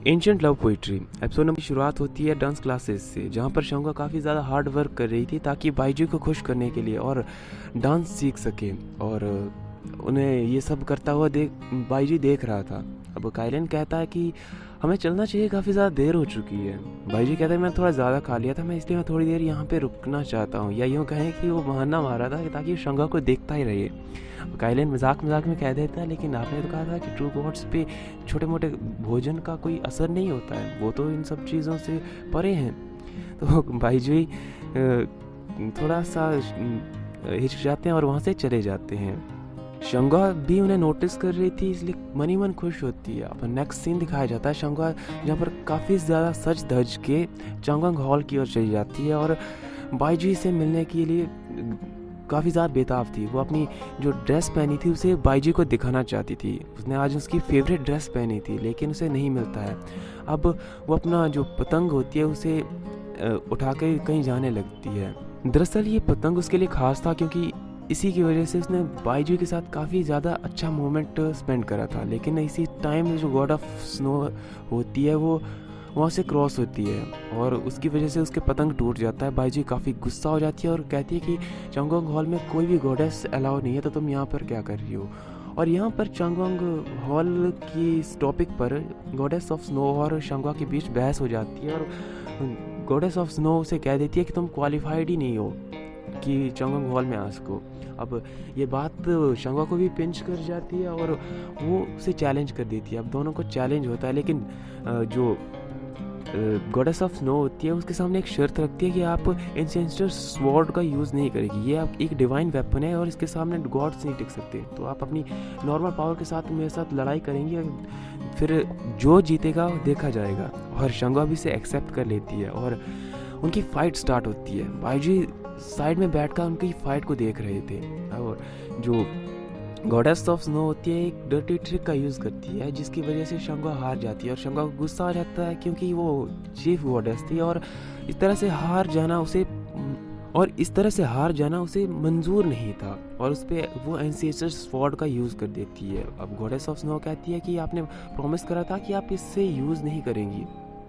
Ancient love poetry episode number की शुरुआत होती है डांस क्लासेस से, जहाँ पर शंगा काफ़ी ज़्यादा हार्ड वर्क कर रही थी ताकि बाइजू को खुश करने के लिए और डांस सीख सके। और उन्हें ये सब करता हुआ बाइजू देख रहा था। अब काइलन कहता है कि हमें चलना चाहिए, काफ़ी ज़्यादा देर हो चुकी है। बाइजू कहता है मैं थोड़ा ज़्यादा खा लिया था, इसलिए मैं थोड़ी देर यहाँ पे रुकना चाहता हूँ, या यूँ कहें कि वो बहाना मारा था ताकि शंगा को देखता ही रहे। काइलन मजाक में कह देता है लेकिन आपने तो कहा था कि ट्रू गॉड्स पे छोटे मोटे भोजन का कोई असर नहीं होता है, वो तो इन सब चीज़ों से परे हैं। तो बाइजू थोड़ा सा हिचकिचाते हैं और वहाँ से चले जाते हैं। शंगा भी उन्हें नोटिस कर रही थी, इसलिए मनी मन खुश होती है। अब नेक्स्ट सीन दिखाया जाता है शंगा जहाँ पर काफ़ी ज़्यादा सज धज के चांगवांग हॉल की ओर चली जाती है और बाइजू से मिलने के लिए काफ़ी ज़्यादा बेताब थी। वो अपनी जो ड्रेस पहनी थी उसे बाइजू को दिखाना चाहती थी। उसने आज उसकी फेवरेट ड्रेस पहनी थी लेकिन उसे नहीं मिलता है। अब वो अपना जो पतंग होती है उसे उठा के कहीं जाने लगती है। दरअसल ये पतंग उसके लिए ख़ास था क्योंकि इसी की वजह से उसने बाइजू के साथ काफ़ी ज़्यादा अच्छा मोमेंट स्पेंड करा था। लेकिन इसी टाइम जो गॉड ऑफ स्नो होती है वो वहाँ से क्रॉस होती है और उसकी वजह से उसके पतंग टूट जाता है। बाइजू काफ़ी गुस्सा हो जाती है और कहती है कि चांगवांग हॉल में कोई भी गॉडेस अलाउ नहीं है, तो तुम यहाँ पर क्या कर रही हो। और यहाँ पर चांगवांग हॉल की इस टॉपिक पर गॉडेस ऑफ स्नो और शंगा के बीच बहस हो जाती है और गॉडेस ऑफ स्नो से कह देती है कि तुम क्वालिफाइड ही नहीं हो कि चांगवांग हॉल में आ सको। अब ये बात शंगा को भी पिंच कर जाती है और वो उसे चैलेंज कर देती है। अब दोनों को चैलेंज होता है लेकिन जो गॉडेस ऑफ स्नो होती है उसके सामने एक शर्त रखती है कि आप एंसेस्टर स्वॉर्ड का यूज़ नहीं करेगी। ये आप एक डिवाइन वेपन है और इसके सामने गॉड्स नहीं टिक सकते, तो आप अपनी नॉर्मल पावर के साथ मेरे साथ लड़ाई करेंगी, फिर जो जीतेगा देखा जाएगा। और शंगा भी इसे एक्सेप्ट कर लेती है और उनकी फ़ाइट स्टार्ट होती है। बाइजू साइड में बैठकर उनकी फ़ाइट को देख रहे थे और जो गॉडेस ऑफ स्नो होती है एक डर्टी ट्रिक का यूज़ करती है जिसकी वजह से शंगा हार जाती है और शंगा को गुस्सा आ जाता है क्योंकि वो चीफ गॉडेस थी और इस तरह से हार जाना उसे मंजूर नहीं था और उस पर वो एंसेस्टर स्वॉर्ड का यूज़ कर देती है। अब गॉडेस ऑफ स्नो कहती है कि आपने प्रॉमिस करा था कि आप इससे यूज़ नहीं करेंगी,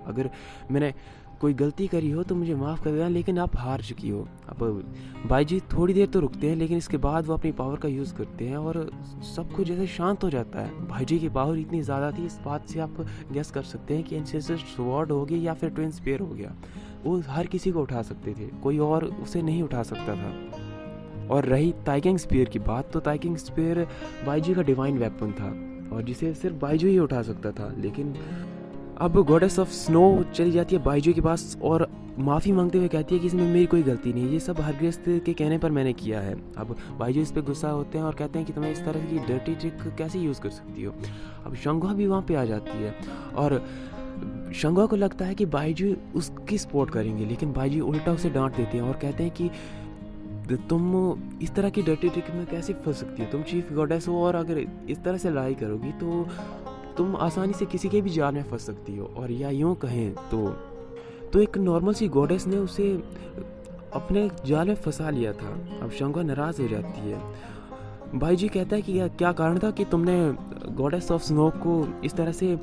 अगर मैंने कोई गलती करी हो तो मुझे माफ़ कर देना, लेकिन आप हार चुकी हो। अब बाइजू थोड़ी देर तो रुकते हैं लेकिन इसके बाद वो अपनी पावर का यूज़ करते हैं और सब कुछ जैसे शांत हो जाता है। बाइजू की पावर इतनी ज़्यादा थी, इस बात से आप गेस कर सकते हैं कि एंसेस्टर स्वॉर्ड हो गया या फिर ट्विन स्पीयर हो गया। वो हर किसी को उठा सकते थे, कोई और उसे नहीं उठा सकता था। और रही ताइकिंग स्पीयर की बात, तो ताइकिंग स्पीयर बाइजू का डिवाइन वेपन था और जिसे सिर्फ बाइजू ही उठा सकता था। लेकिन अब गॉडेस ऑफ स्नो चली जाती है बाइजू के पास और माफ़ी मांगते हुए कहती है कि इसमें मेरी कोई गलती नहीं, ये सब हरग्रेस्त के कहने पर मैंने किया है। अब बाइजू इस पर गुस्सा होते हैं और कहते हैं कि तुम्हें इस तरह की डर्टी ट्रिक कैसे यूज़ कर सकती हो। अब शंगा भी वहाँ पे आ जाती है और शंगा को लगता है कि बाइजू उसकी सपोर्ट करेंगे, लेकिन बाइजू उल्टा उसे डांट देते हैं और कहते हैं कि तुम इस तरह की डर्टी ट्रिक में कैसे फंस सकती हो, तुम चीफ गॉडेस हो और अगर इस तरह से लड़ाई करोगी तो तुम आसानी से किसी के भी जाल में फंस सकती हो। और या यूँ कहें तो एक नॉर्मल सी गॉडेस ने उसे अपने जाल में फंसा लिया था। अब शंगा नाराज़ हो जाती है। बाइजू कहता है कि क्या कारण था कि तुमने गॉडेस ऑफ स्नो को इस तरह से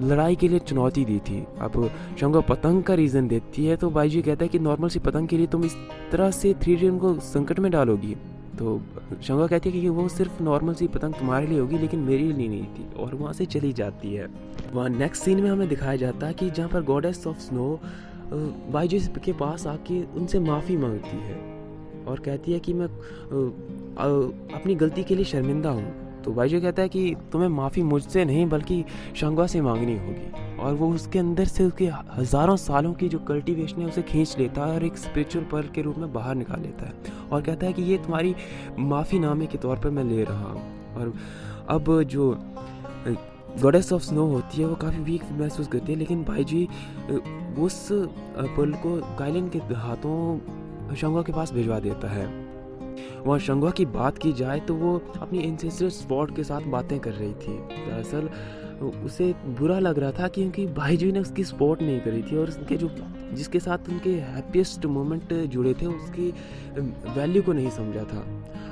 लड़ाई के लिए चुनौती दी थी। अब शंगा पतंग का रीज़न देती है तो बाइजू कहता है कि नॉर्मल सी पतंग के लिए तुम इस तरह से 3D को संकट में डालोगी। तो शंगा कहती है कि वो सिर्फ नॉर्मल सी पतंग तुम्हारे लिए होगी लेकिन मेरे लिए नहीं थी, और वहाँ से चली जाती है। वहाँ नेक्स्ट सीन में हमें दिखाया जाता है कि जहाँ पर गॉडेस ऑफ स्नो बाइजू के पास आके उनसे माफ़ी मांगती है और कहती है कि मैं अपनी गलती के लिए शर्मिंदा हूँ। तो बाइजू कहता है कि तुम्हें माफ़ी मुझसे नहीं बल्कि शंगा से मांगनी होगी, और वो उसके अंदर से उसके हज़ारों सालों की जो कल्टीवेशन है उसे खींच लेता है और एक स्पिरिचुअल पर्ल के रूप में बाहर निकाल लेता है और कहता है कि ये तुम्हारी माफ़ीनामे के तौर पर मैं ले रहा हूँ। और अब जो गॉडेस ऑफ स्नो होती है वो काफ़ी वीक महसूस करती है, लेकिन बाइजू उस पर्ल को काइलन के हाथों शंगा के पास भिजवा देता है। वहाँ शंगा की बात की जाए तो वो अपनी एंसेस्टर स्वॉर्ड के साथ बातें कर रही थी। दरअसल उसे बुरा लग रहा था क्योंकि बाइजू ने उसकी सपोर्ट नहीं करी थी और उसके जिसके साथ उनके हैप्पीएस्ट मोमेंट जुड़े थे उसकी वैल्यू को नहीं समझा था।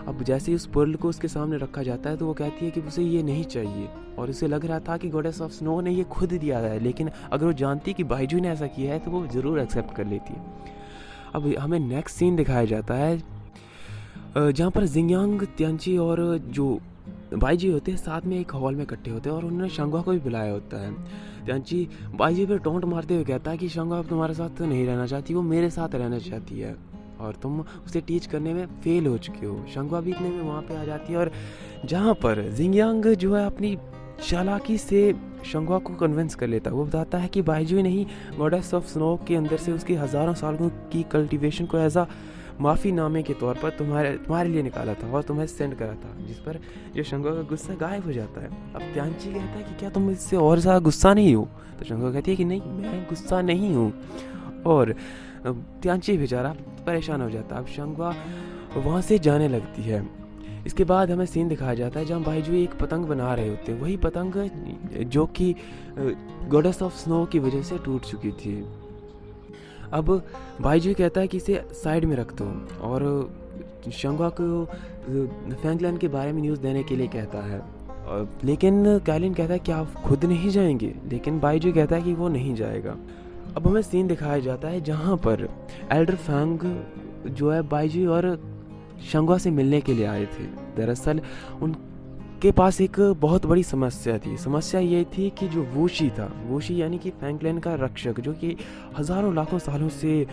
अब जैसे ही उस पर्ल को उसके सामने रखा जाता है तो वो कहती है कि उसे ये नहीं चाहिए, और उसे लग रहा था कि गॉडेस ऑफ स्नो ने ये खुद दिया है, लेकिन अगर वो जानती कि बाइजू ने ऐसा किया है तो वो ज़रूर एक्सेप्ट कर लेती है। अब हमें नेक्स्ट सीन दिखाया जाता है जहाँ पर जिंगयांग, त्यांची और जो बाईजी होते हैं साथ में एक हॉल में इकट्ठे होते हैं, और उन्होंने शंगवा को भी बुलाया होता है। त्यांची बाईजी पे टोंट मारते हुए कहता है कि शंगवा अब तुम्हारे साथ तो नहीं रहना चाहती, वो मेरे साथ रहना चाहती है और तुम उसे टीच करने में फेल हो चुके हो। शंगवा भी इतने में वहाँ पे आ जाती है, और जहाँ पर जिंगयांग जो है अपनी चालाकी से शंगवा को कन्विंस कर लेता है। वो बताता है कि बाईजी ने ही गॉडेस ऑफ स्नो के अंदर से उसकी हज़ारों सालों की कल्टीवेशन को एज अ माफ़ीनामे के तौर पर तुम्हारे लिए निकाला था और तुम्हें सेंड करा था, जिस पर जो शंगवा का गुस्सा गायब हो जाता है। अब त्यांची कहता है कि क्या तुम इससे और ज़्यादा गुस्सा नहीं हो? तो शंगवा कहती है कि नहीं, मैं गुस्सा नहीं हूँ, और त्यांची बेचारा परेशान हो जाता है। अब शंगवा वहाँ से जाने लगती है। इसके बाद हमें सीन दिखाया जाता है जहाँ बाईजू एक पतंग बना रहे होते हैं, वही पतंग जो कि गॉडेस ऑफ स्नो की वजह से टूट चुकी थी। अब बाईजू कहता है कि इसे साइड में रख दो, और शंगवा को फैंगलैंड के बारे में न्यूज़ देने के लिए कहता है, लेकिन कैलिन कहता है कि आप खुद नहीं जाएंगे, लेकिन बाईजू कहता है कि वो नहीं जाएगा। अब हमें सीन दिखाया जाता है जहाँ पर एल्डर फैंग जो है बाईजू और शंगवा से मिलने के लिए आए थे। दरअसल उनके पास एक बहुत बड़ी समस्या थी। समस्या ये थी कि जो वूशी था, वूशी यानी कि फैंगलैंड का रक्षक, जो कि हज़ारों लाखों सालों से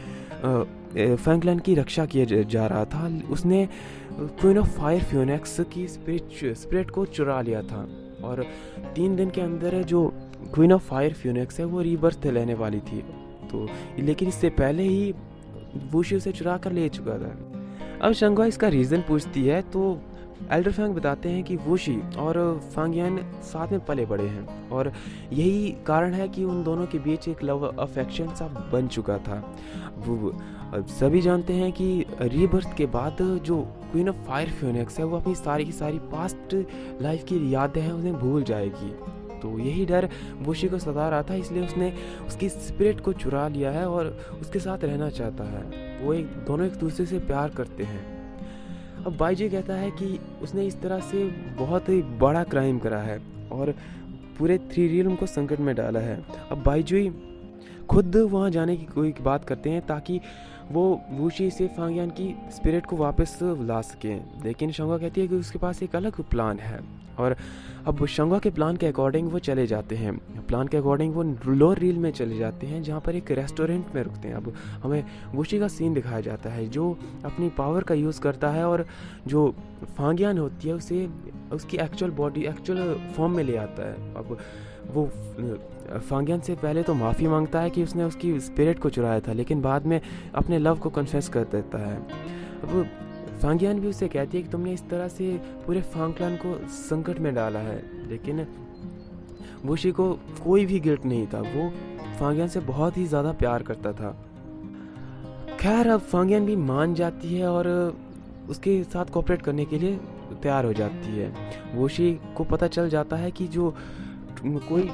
फैंगलैंड की रक्षा किया जा रहा था, उसने क्वीन ऑफ फायर फ्यूनेक्स की स्पिरिट को चुरा लिया था, और 3 दिन के अंदर जो क्वीन ऑफ फायर फ्यूनेक्स है वो रीबर्थ लेने वाली थी। तो लेकिन इससे पहले ही वूशी उसे चुरा कर ले चुका था। अब शंगवा इसका रीज़न पूछती है तो एल्डर फैंग बताते हैं कि वूशी और फांगियान साथ में पले बड़े हैं, और यही कारण है कि उन दोनों के बीच एक लव अफेक्शन सा बन चुका था। वो सभी जानते हैं कि रीबर्थ के बाद जो क्वीन ऑफ फायर फ्यूनेक्स है वो अपनी सारी की सारी पास्ट लाइफ की यादें हैं उन्हें भूल जाएगी। तो यही डर वूशी को सता रहा था, इसलिए उसने उसकी स्पिरिट को चुरा लिया है और उसके साथ रहना चाहता है। वो दोनों एक दूसरे से प्यार करते हैं। अब बाईजी कहता है कि उसने इस तरह से बहुत ही बड़ा क्राइम करा है और पूरे 3 रियल्म को संकट में डाला है। अब बाईजी खुद वहाँ जाने की कोई बात करते हैं ताकि वो वूशी से फांगियान की स्पिरिट को वापस ला सकें, लेकिन शंगवा कहती है कि उसके पास एक अलग प्लान है। और अब शंगवा के प्लान के अकॉर्डिंग वो चले जाते हैं। प्लान के अकॉर्डिंग वो लोअर रील में चले जाते हैं जहाँ पर एक रेस्टोरेंट में रुकते हैं। अब हमें वूशी का सीन दिखाया जाता है जो अपनी पावर का यूज़ करता है और जो फांगियान होती है उसे उसकी एक्चुअल फॉर्म में ले आता है। अब वो फांगियान से पहले तो माफ़ी मांगता है कि उसने उसकी स्पिरिट को चुराया था, लेकिन बाद में अपने लव को कन्फेस कर देता है। अब फांगियान भी उससे कहती है कि तुमने इस तरह से पूरे फांगक्लैन को संकट में डाला है, लेकिन वूशी को कोई भी गिल्ट नहीं था। वो फांगियान से बहुत ही ज़्यादा प्यार करता था। खैर अब फांगियान भी मान जाती है और उसके साथ कोऑपरेट करने के लिए तैयार हो जाती है। वूशी को पता चल जाता है कि जो कोई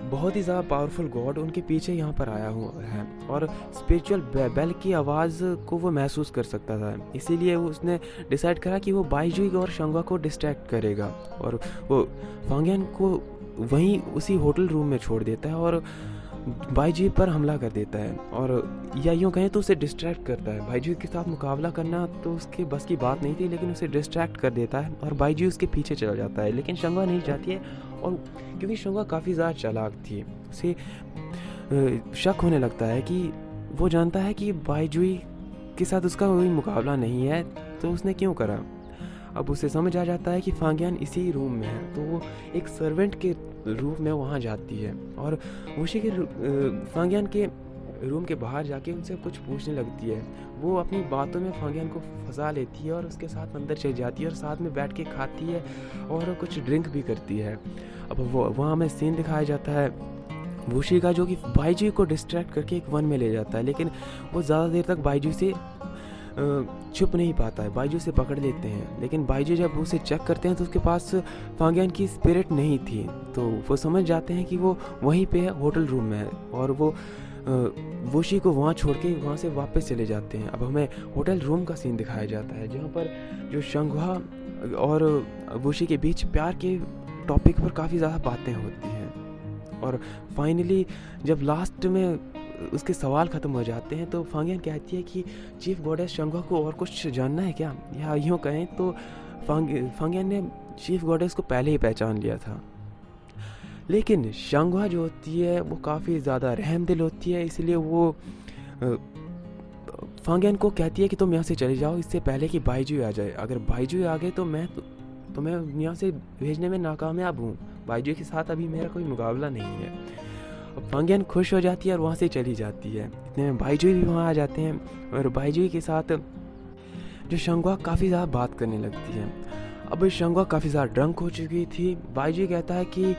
बहुत ही ज़्यादा पावरफुल गॉड उनके पीछे यहाँ पर आया हुआ है और स्पिरिचुअल बेल की आवाज़ को वो महसूस कर सकता था। इसीलिए उसने डिसाइड करा कि वो बाईजुई और शंगवा को डिस्ट्रैक्ट करेगा और वो फांगियान को वहीं उसी होटल रूम में छोड़ देता है और बाईजुई पर हमला कर देता है, और या यूँ कहें तो उसे डिस्ट्रैक्ट करता है। बाईजुई के साथ मुकाबला करना तो उसके बस की बात नहीं थी, लेकिन उसे डिस्ट्रैक्ट कर देता है और बाईजुई उसके पीछे चला जाता है। लेकिन शंगवा नहीं चाहती है, और क्योंकि शंगवा काफ़ी ज़्यादा चालाक थी, उसे शक होने लगता है कि वो जानता है कि बाईजुई के साथ उसका कोई मुकाबला नहीं है, तो उसने क्यों करा। अब उसे समझ आ जाता है कि फांगियान इसी रूम में है, तो वो एक सर्वेंट के रूप में वहाँ जाती है और वूशी के फांगियान के रूम के बाहर जाके उनसे कुछ पूछने लगती है। वो अपनी बातों में फांगियान को फंसा लेती है और उसके साथ अंदर चली जाती है और साथ में बैठ के खाती है और कुछ ड्रिंक भी करती है। अब वो वहाँ हमें सीन दिखाया जाता है वूशी का, जो कि बाईजुई को डिस्ट्रैक्ट करके एक वन में ले जाता है, लेकिन वो ज़्यादा देर तक बाईजुई से छुप नहीं पाता है। बाईजुई से पकड़ लेते हैं, लेकिन बाईजुई जब उसे चेक करते हैं तो उसके पास फांगियान की स्पिरिट नहीं थी, तो वो समझ जाते हैं कि वो वहीं पे होटल रूम में है और वो वोशी को वहाँ छोड़ के वहाँ से वापस चले जाते हैं। अब हमें होटल रूम का सीन दिखाया जाता है जहाँ पर जो शंघुआ और वोशी के बीच प्यार के टॉपिक पर काफ़ी ज़्यादा बातें होती हैं। और फाइनली जब लास्ट में उसके सवाल ख़त्म हो जाते हैं तो फांगियन कहती है कि चीफ गॉडेस शंघुआ को और कुछ जानना है क्या, या यूँ कहें तो फांगियन ने चीफ गॉडेस को पहले ही पहचान लिया था। लेकिन शंघुआ जो होती है वो काफ़ी ज़्यादा रहमदिल होती है, इसलिए वो फांगियन को कहती है कि तुम यहाँ से चले जाओ इससे पहले कि बाइजुई आ जाए। अगर बाइजुई आ गए तो मैं तुम्हें यहाँ से भेजने में नाकामयाब हूँ। बाइजुई के साथ अभी मेरा कोई मुकाबला नहीं है। फांगियन खुश हो जाती है और वहाँ से चली जाती है। इतने में बाइजुई भी वहाँ आ जाते हैं और बाइजुई के साथ जो शंघुआ काफ़ी ज़्यादा बात करने लगती है। अब शंघुआ काफ़ी ज़्यादा ड्रंक हो चुकी थी। बाइजुई कहता है कि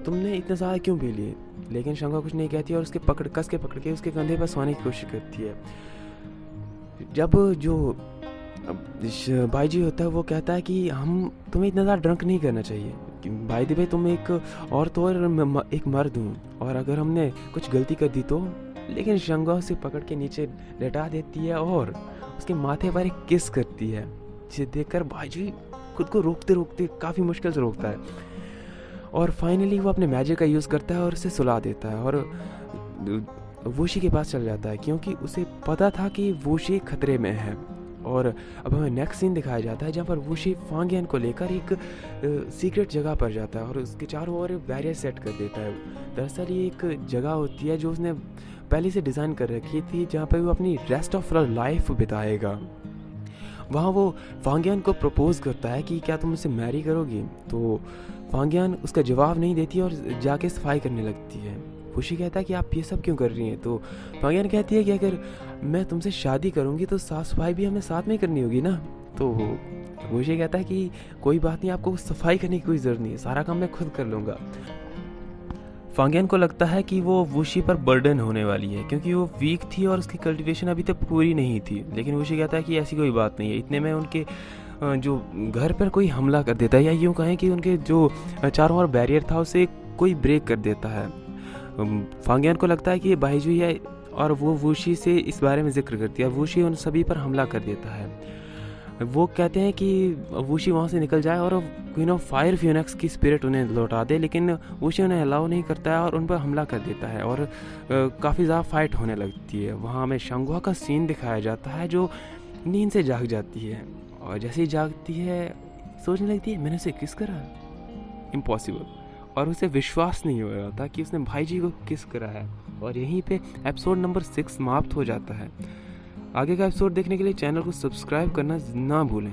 तुमने इतना ज़्यादा क्यों पी लिए, लेकिन शंघुआ कुछ नहीं कहती और उसके कस के पकड़ के उसके कंधे पर सोने की कोशिश करती है। जब जो बाइजुई होता है वो कहता है कि हम तुम्हें इतना ज़्यादा ड्रंक नहीं करना चाहिए, बाय द वे तुम एक औरत और एक मर्द हूँ, और अगर हमने कुछ गलती कर दी तो। लेकिन शंघुआ उसे पकड़ के नीचे लेटा देती है और उसके माथे पर एक किस करती है, जिसे देखकर बाइजुई खुद को रोकते रोकते काफ़ी मुश्किल से रोकता है और फाइनली वो अपने मैजिक का यूज़ करता है और उसे सुला देता है और वोशी के पास चल जाता है क्योंकि उसे पता था कि वोशी खतरे में है। और अब हमें नेक्स्ट सीन दिखाया जाता है जहाँ पर वोशी फांगियन को लेकर एक सीक्रेट जगह पर जाता है और उसके चारों ओर बैरियर सेट कर देता है। दरअसल ये एक जगह होती है जो उसने पहले से डिज़ाइन कर रखी थी जहाँ पर वो अपनी रेस्ट ऑफ लाइफ बिताएगा। वहाँ वो फांगियन को प्रपोज करता है कि क्या तुम मुझसे मैरी करोगी, तो फांगियन उसका जवाब नहीं देती और जाके सफाई करने लगती है। वोशी कहता है कि आप ये सब क्यों कर रही हैं, तो फांगियन कहती है कि अगर मैं तुमसे शादी करूँगी तो साफ सफाई भी हमें साथ में करनी होगी ना। तो वोशी कहता है कि कोई बात नहीं, आपको सफाई करने की कोई ज़रूरत नहीं है, सारा काम मैं खुद कर लूँगा। फांगियन को लगता है कि वो वोशी पर बर्डन होने वाली है क्योंकि वो वीक थी और उसकी कल्टीवेशन अभी तक पूरी नहीं थी। लेकिन वोशी कहता है कि ऐसी कोई बात नहीं है। इतने में उनके जो घर पर कोई हमला कर देता है, या यूँ कहें कि उनके जो चारों ओर बैरियर था उसे कोई ब्रेक कर देता है। फांगियन को लगता है कि ये बाइजुई है और वो वोशी से इस बारे में जिक्र करती है। वोशी उन सभी पर हमला कर देता है। वो कहते हैं कि वोशी वहाँ से निकल जाए और क्वीन ऑफ फायर फ्यूनेक्स की स्पिरिट उन्हें लौटा दे, लेकिन वोशी उन्हें अलाउ नहीं करता है और उन पर हमला कर देता है और काफ़ी ज़्यादा फाइट होने लगती है। वहाँ हमें शंघुआ का सीन दिखाया जाता है जो नींद से जाग जाती है और जैसे ही जागती है सोचने लगती है मैंने उसे किस करा, इम्पॉसिबल, और उसे विश्वास नहीं हो रहा था कि उसने भाईजी को किस करा है। और यहीं पे एपिसोड नंबर 6 समाप्त हो जाता है। आगे का एपिसोड देखने के लिए चैनल को सब्सक्राइब करना ना भूलें।